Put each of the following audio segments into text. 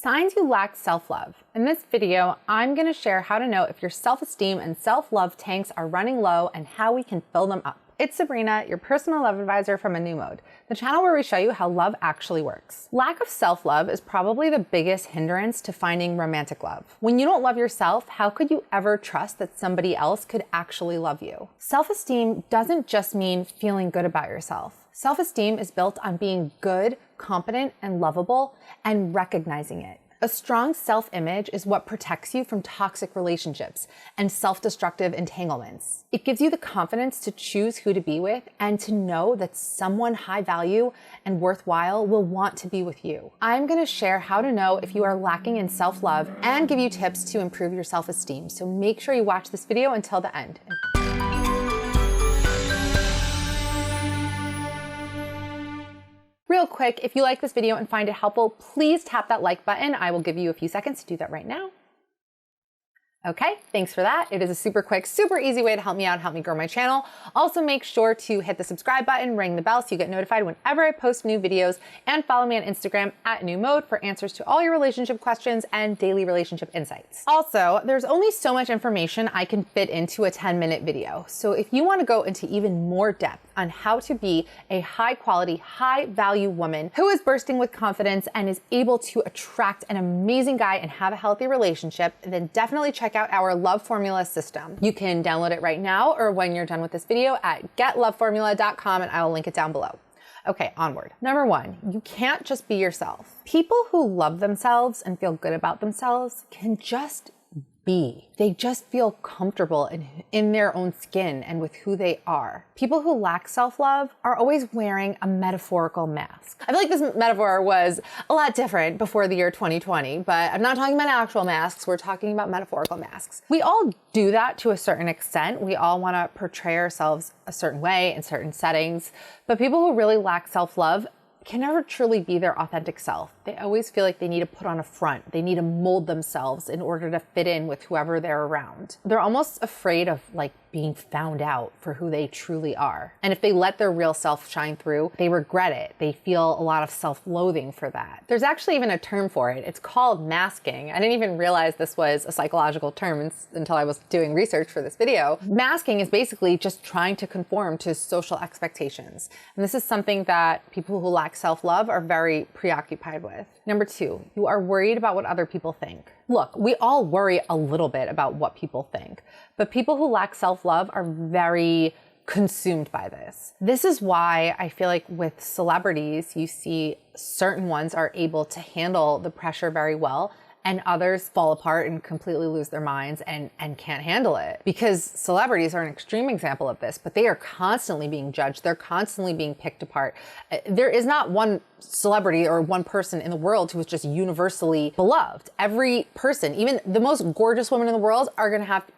Signs you lack self-love. In this video, I'm going to share how to know if your self-esteem and self-love tanks are running low and how we can fill them up. It's Sabrina, your personal love advisor from A New Mode, the channel where we show you how love actually works. Lack of self-love is probably the biggest hindrance to finding romantic love. When you don't love yourself, how could you ever trust that somebody else could actually love you? Self-esteem doesn't just mean feeling good about yourself. Self-esteem is built on being good, competent, and lovable, and recognizing it. A strong self-image is what protects you from toxic relationships and self-destructive entanglements. It gives you the confidence to choose who to be with and to know that someone high value and worthwhile will want to be with you. I'm going to share how to know if you are lacking in self-love and give you tips to improve your self-esteem. So make sure you watch this video until the end. Real quick, if you like this video and find it helpful, please tap that like button. I will give you a few seconds to do that right now. Okay, thanks for that. It is a super quick, super easy way to help me out, help me grow my channel. Also make sure to hit the subscribe button, ring the bell so you get notified whenever I post new videos, and follow me on Instagram at New Mode for answers to all your relationship questions and daily relationship insights. Also, there's only so much information I can fit into a 10-minute video. So if you want to go into even more depth on how to be a high quality, high value woman who is bursting with confidence and is able to attract an amazing guy and have a healthy relationship, then definitely check out our Love Formula system. You can download it right now or when you're done with this video at getloveformula.com, and I will link it down below. Okay, onward. Number one, you can't just be yourself. People who love themselves and feel good about themselves can just be. They just feel comfortable in their own skin and with who they are. People who lack self-love are always wearing a metaphorical mask. I feel like this metaphor was a lot different before the year 2020, but I'm not talking about actual masks. We're talking about metaphorical masks. We all do that to a certain extent. We all want to portray ourselves a certain way in certain settings, but people who really lack self-love can never truly be their authentic self. They always feel like they need to put on a front. They need to mold themselves in order to fit in with whoever they're around. They're almost afraid of being found out for who they truly are. And if they let their real self shine through, they regret it. They feel a lot of self-loathing for that. There's actually even a term for it. It's called masking. I didn't even realize this was a psychological term until I was doing research for this video. Masking is basically just trying to conform to social expectations. And this is something that people who lack self-love are very preoccupied with. Number two, you are worried about what other people think. Look, we all worry a little bit about what people think, but people who lack self-love are very consumed by this. This is why I feel like with celebrities, you see certain ones are able to handle the pressure very well, and others fall apart and completely lose their minds and can't handle it. Because celebrities are an extreme example of this, but they are constantly being judged. They're constantly being picked apart. There is not one celebrity or one person in the world who is just universally beloved. Every person, even the most gorgeous woman in the world,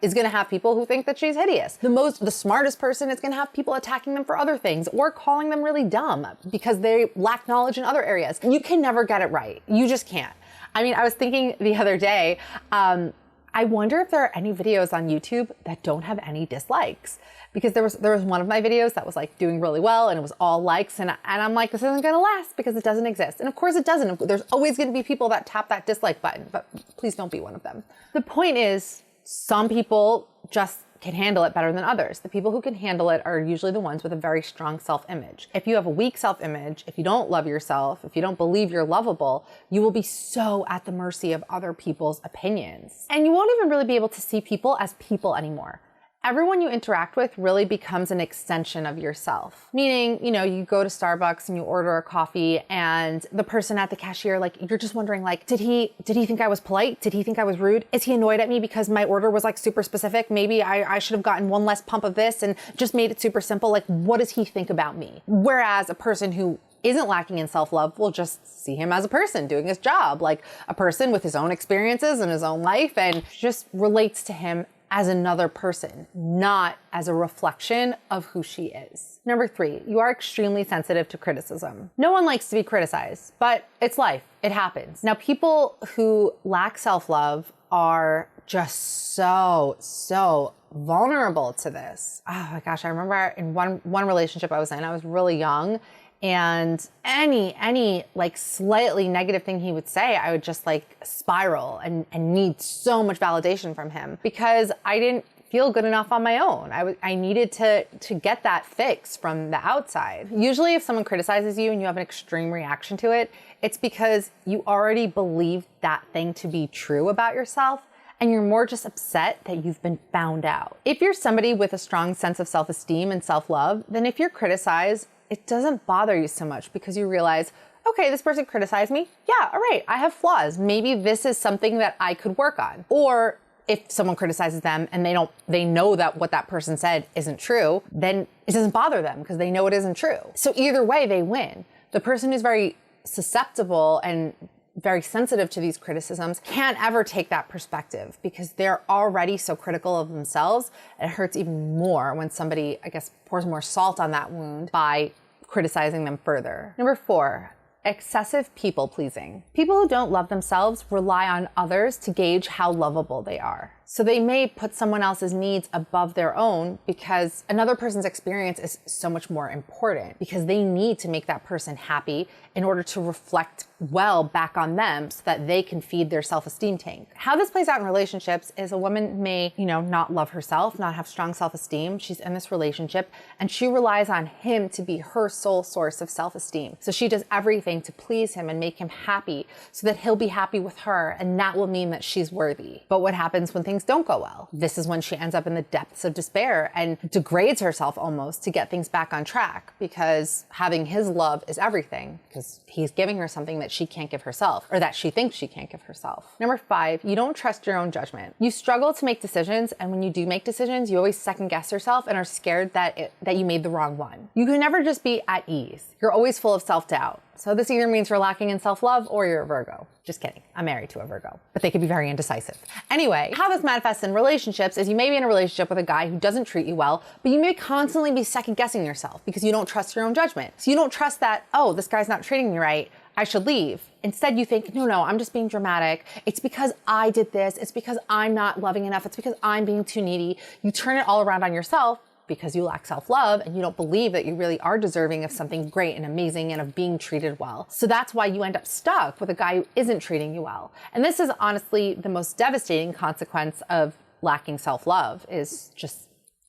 is gonna have people who think that she's hideous. The smartest person is gonna have people attacking them for other things or calling them really dumb because they lack knowledge in other areas. You can never get it right. You just can't. I mean, I was thinking the other day, I wonder if there are any videos on YouTube that don't have any dislikes, because there was one of my videos that was doing really well and it was all likes, and I'm like, this isn't gonna last because it doesn't exist. And of course it doesn't. There's always gonna be people that tap that dislike button, but please don't be one of them. The point is, some people just can handle it better than others. The people who can handle it are usually the ones with a very strong self-image. If you have a weak self-image, if you don't love yourself, if you don't believe you're lovable, you will be so at the mercy of other people's opinions. And you won't even really be able to see people as people anymore. Everyone you interact with really becomes an extension of yourself. Meaning, you go to Starbucks and you order a coffee, and the person at the cashier, you're just wondering, did he think I was polite? Did he think I was rude? Is he annoyed at me because my order was super specific? Maybe I should have gotten one less pump of this and just made it super simple. What does he think about me? Whereas a person who isn't lacking in self-love will just see him as a person doing his job, like a person with his own experiences and his own life, and just relates to him as another person, not as a reflection of who she is. Number three, you are extremely sensitive to criticism. No one likes to be criticized, but it's life. It happens. Now, people who lack self-love are just so vulnerable to this. Oh my gosh, I remember in one relationship I was in, I was really young, And any like slightly negative thing he would say, I would just like spiral and need so much validation from him because I didn't feel good enough on my own. I needed to get that fix from the outside. Usually if someone criticizes you and you have an extreme reaction to it, it's because you already believe that thing to be true about yourself and you're more just upset that you've been found out. If you're somebody with a strong sense of self-esteem and self-love, then if you're criticized, it doesn't bother you so much because you realize, okay, this person criticized me. Yeah, all right, I have flaws. Maybe this is something that I could work on. Or if someone criticizes them and they know that what that person said isn't true, then it doesn't bother them because they know it isn't true. So either way, they win. The person who's very susceptible and very sensitive to these criticisms can't ever take that perspective because they're already so critical of themselves. And it hurts even more when somebody, I guess, pours more salt on that wound by criticizing them further. Number 4, excessive people pleasing. People who don't love themselves rely on others to gauge how lovable they are. So they may put someone else's needs above their own because another person's experience is so much more important because they need to make that person happy in order to reflect well back on them so that they can feed their self-esteem tank. How this plays out in relationships is a woman may, not love herself, not have strong self-esteem. She's in this relationship and she relies on him to be her sole source of self-esteem. So she does everything to please him and make him happy so that he'll be happy with her, and that will mean that she's worthy. But what happens when things don't go well? This is when she ends up in the depths of despair and degrades herself almost to get things back on track because having his love is everything because he's giving her something that she can't give herself or that she thinks she can't give herself. Number 5, you don't trust your own judgment. You struggle to make decisions, and when you do make decisions, you always second guess yourself and are scared that you made the wrong one. You can never just be at ease. You're always full of self-doubt. So this either means you're lacking in self-love or you're a Virgo. Just kidding. I'm married to a Virgo, but they can be very indecisive. Anyway, how this manifests in relationships is you may be in a relationship with a guy who doesn't treat you well, but you may constantly be second guessing yourself because you don't trust your own judgment. So you don't trust that, oh, this guy's not treating me right, I should leave. Instead, you think, no, I'm just being dramatic. It's because I did this. It's because I'm not loving enough. It's because I'm being too needy. You turn it all around on yourself because you lack self-love and you don't believe that you really are deserving of something great and amazing and of being treated well. So that's why you end up stuck with a guy who isn't treating you well. And this is honestly the most devastating consequence of lacking self-love, is just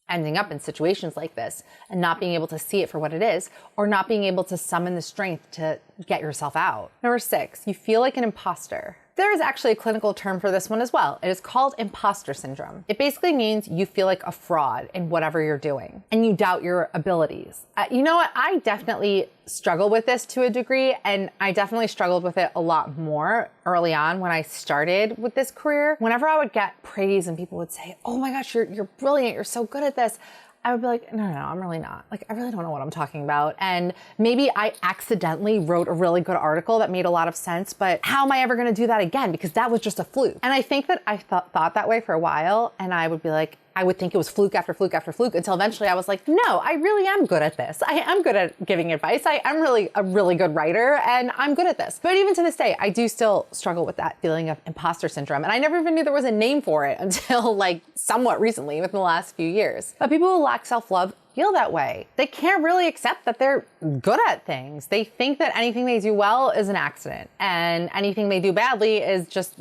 ending up in situations like this and not being able to see it for what it is, or not being able to summon the strength to get yourself out. Number 6, you feel like an imposter. There is actually a clinical term for this one as well. It is called imposter syndrome. It basically means you feel like a fraud in whatever you're doing and you doubt your abilities. You know what? I definitely struggle with this to a degree, and I definitely struggled with it a lot more early on when I started with this career. Whenever I would get praise and people would say, oh my gosh, you're brilliant, you're so good at this, I would be like, no, I'm really not. Like, I really don't know what I'm talking about. And maybe I accidentally wrote a really good article that made a lot of sense, but how am I ever going to do that again? Because that was just a fluke. And I think that I thought that way for a while, and I would be like, I would think it was fluke after fluke after fluke until eventually I was like, no, I really am good at this. I am good at giving advice. I'm really a really good writer and I'm good at this. But even to this day, I do still struggle with that feeling of imposter syndrome. And I never even knew there was a name for it until like somewhat recently, within the last few years. But people who lack self-love feel that way. They can't really accept that they're good at things. They think that anything they do well is an accident, and anything they do badly is just,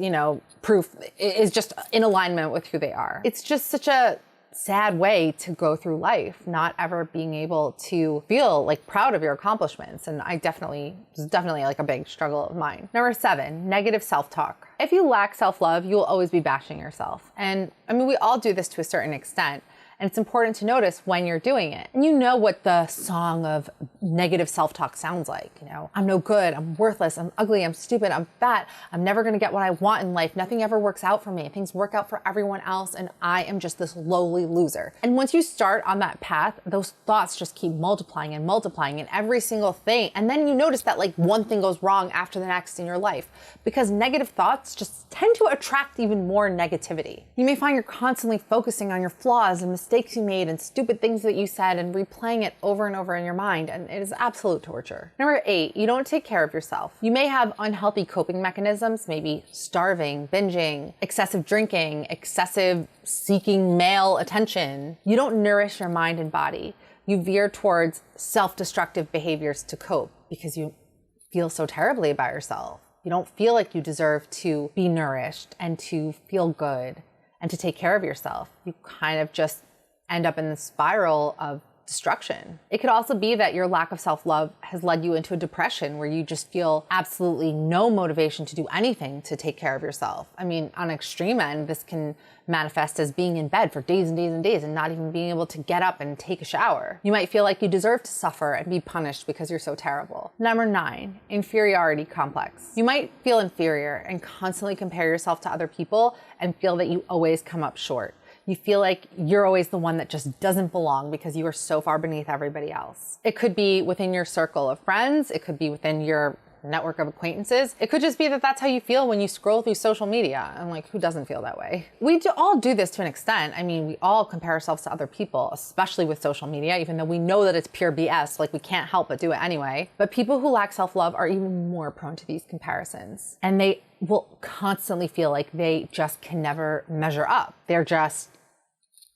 proof, is just in alignment with who they are. It's just such a sad way to go through life, not ever being able to feel like proud of your accomplishments. And it's definitely like a big struggle of mine. Number 7, negative self-talk. If you lack self-love, you will always be bashing yourself. And I mean, we all do this to a certain extent. And it's important to notice when you're doing it. And you know what the song of negative self-talk sounds like. I'm no good, I'm worthless, I'm ugly, I'm stupid, I'm fat, I'm never gonna get what I want in life, nothing ever works out for me, things work out for everyone else, and I am just this lowly loser. And once you start on that path, those thoughts just keep multiplying and multiplying in every single thing. And then you notice that like one thing goes wrong after the next in your life, because negative thoughts just tend to attract even more negativity. You may find you're constantly focusing on your flaws and mistakes you made and stupid things that you said and replaying it over and over in your mind, and it is absolute torture. Number 8, you don't take care of yourself. You may have unhealthy coping mechanisms, maybe starving, binging, excessive drinking, excessive seeking male attention. You don't nourish your mind and body. You veer towards self-destructive behaviors to cope because you feel so terribly about yourself. You don't feel like you deserve to be nourished and to feel good and to take care of yourself. You kind of just end up in the spiral of destruction. It could also be that your lack of self-love has led you into a depression where you just feel absolutely no motivation to do anything to take care of yourself. I mean, on an extreme end, this can manifest as being in bed for days and days and days and not even being able to get up and take a shower. You might feel like you deserve to suffer and be punished because you're so terrible. Number 9, inferiority complex. You might feel inferior and constantly compare yourself to other people and feel that you always come up short. You feel like you're always the one that just doesn't belong because you are so far beneath everybody else. It could be within your circle of friends. It could be within your network of acquaintances. It could just be that that's how you feel when you scroll through social media. And like, who doesn't feel that way? We all do this to an extent. I mean, we all compare ourselves to other people, especially with social media, even though we know that it's pure BS, like we can't help but do it anyway. But people who lack self-love are even more prone to these comparisons. And they will constantly feel like they just can never measure up. They're just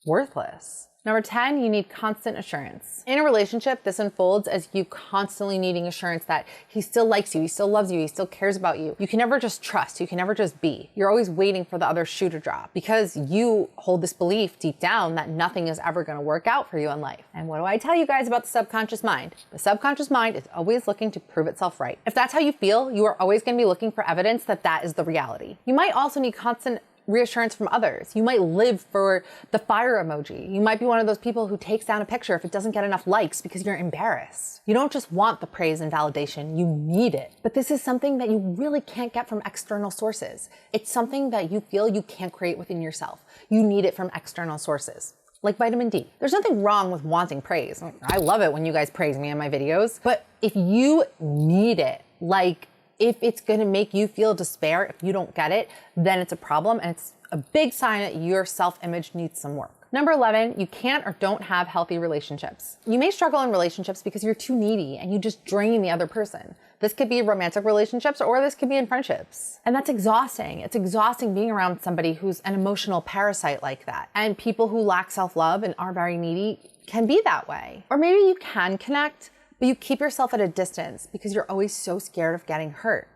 worthless. Number 10, you need constant assurance. In a relationship, this unfolds as you constantly needing assurance that he still likes you, he still loves you, he still cares about you. You can never just trust, you can never just be. You're always waiting for the other shoe to drop because you hold this belief deep down that nothing is ever gonna work out for you in life. And what do I tell you guys about the subconscious mind? The subconscious mind is always looking to prove itself right. If that's how you feel, you are always gonna be looking for evidence that that is the reality. You might also need constant reassurance from others. You might live for the fire emoji. You might be one of those people who takes down a picture if it doesn't get enough likes because you're embarrassed. You don't just want the praise and validation, you need it. But this is something that you really can't get from external sources. It's something that you feel you can't create within yourself. You need it from external sources. Like vitamin D. There's nothing wrong with wanting praise. I love it when you guys praise me in my videos, but if you need it, like if it's gonna make you feel despair if you don't get it, then it's a problem and it's a big sign that your self-image needs some work. Number 11, you can't or don't have healthy relationships. You may struggle in relationships because you're too needy and you just drain the other person. This could be romantic relationships or this could be in friendships. And that's exhausting. It's exhausting being around somebody who's an emotional parasite like that. And people who lack self-love and are very needy can be that way. Or maybe you can connect, but you keep yourself at a distance because you're always so scared of getting hurt.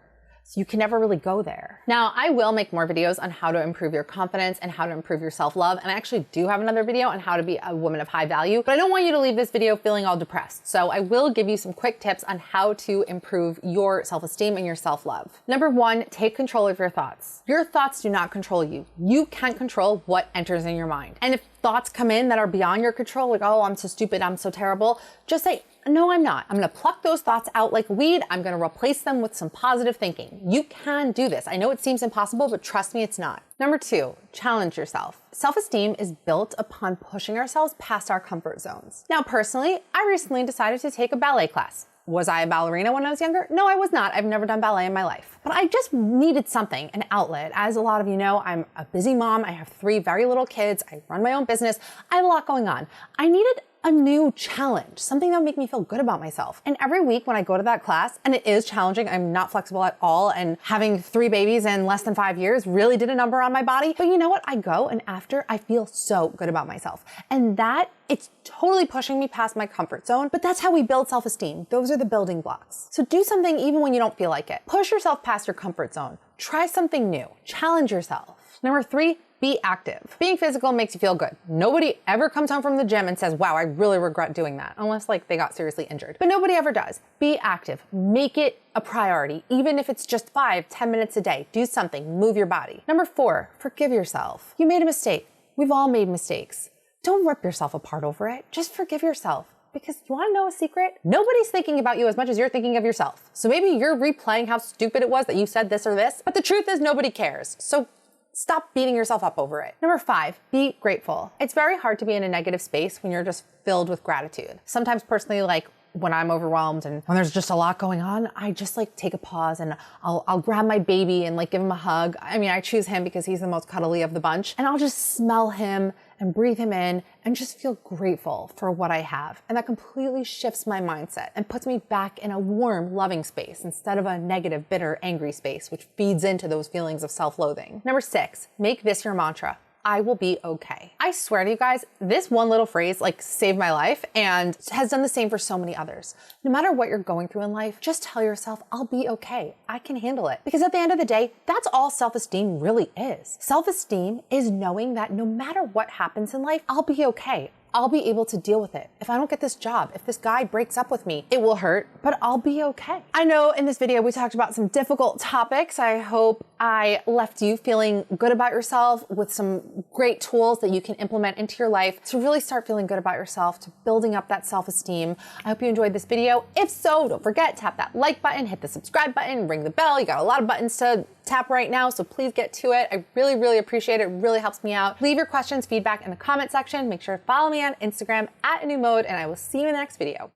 So you can never really go there. Now, I will make more videos on how to improve your confidence and how to improve your self-love. And I actually do have another video on how to be a woman of high value, but I don't want you to leave this video feeling all depressed. So I will give you some quick tips on how to improve your self-esteem and your self-love. Number 1, take control of your thoughts. Your thoughts do not control you. You can't control what enters in your mind. And if thoughts come in that are beyond your control, like, oh, I'm so stupid, I'm so terrible, just say, no, I'm not. I'm gonna pluck those thoughts out like weed. I'm gonna replace them with some positive thinking. You can do this. I know it seems impossible, but trust me, it's not. Number 2, challenge yourself. Self-esteem is built upon pushing ourselves past our comfort zones. Now, personally, I recently decided to take a ballet class. Was I a ballerina when I was younger? No, I was not. I've never done ballet in my life. But I just needed something, an outlet. As a lot of you know, I'm a busy mom. I have 3 very little kids. I run my own business. I have a lot going on. I needed a new challenge, something that would make me feel good about myself. And every week when I go to that class, and it is challenging, I'm not flexible at all, and having 3 babies in less than 5 years really did a number on my body. But you know what? I go and after I feel so good about myself. And that, it's totally pushing me past my comfort zone, but that's how we build self-esteem. Those are the building blocks. So do something even when you don't feel like it. Push yourself past your comfort zone. Try something new. Challenge yourself. Number 3, be active. Being physical makes you feel good. Nobody ever comes home from the gym and says, wow, I really regret doing that. Unless like they got seriously injured. But nobody ever does. Be active. Make it a priority. Even if it's just 5-10 minutes a day. Do something. Move your body. Number 4, forgive yourself. You made a mistake. We've all made mistakes. Don't rip yourself apart over it. Just forgive yourself. Because you want to know a secret? Nobody's thinking about you as much as you're thinking of yourself. So maybe you're replaying how stupid it was that you said this or this, but the truth is nobody cares. So stop beating yourself up over it. Number 5, be grateful. It's very hard to be in a negative space when you're just filled with gratitude. Sometimes personally, like when I'm overwhelmed and when there's just a lot going on, I just like take a pause and I'll grab my baby and like give him a hug. I mean, I choose him because he's the most cuddly of the bunch, and I'll just smell him and breathe him in and just feel grateful for what I have. And that completely shifts my mindset and puts me back in a warm, loving space instead of a negative, bitter, angry space, which feeds into those feelings of self-loathing. Number 6, make this your mantra. I will be okay. I swear to you guys, this one little phrase like saved my life and has done the same for so many others. No matter what you're going through in life, just tell yourself, I'll be okay. I can handle it. Because at the end of the day, that's all self-esteem really is. Self-esteem is knowing that no matter what happens in life, I'll be okay. I'll be able to deal with it. If I don't get this job, if this guy breaks up with me, it will hurt, but I'll be okay. I know in this video we talked about some difficult topics. I hope I left you feeling good about yourself with some great tools that you can implement into your life to really start feeling good about yourself, to building up that self-esteem. I hope you enjoyed this video. If so, don't forget, tap that like button, hit the subscribe button, ring the bell. You got a lot of buttons to tap right now, so please get to it. I really, really appreciate it. It really helps me out. Leave your questions, feedback in the comment section. Make sure to follow me on Instagram @AnewMode, and I will see you in the next video.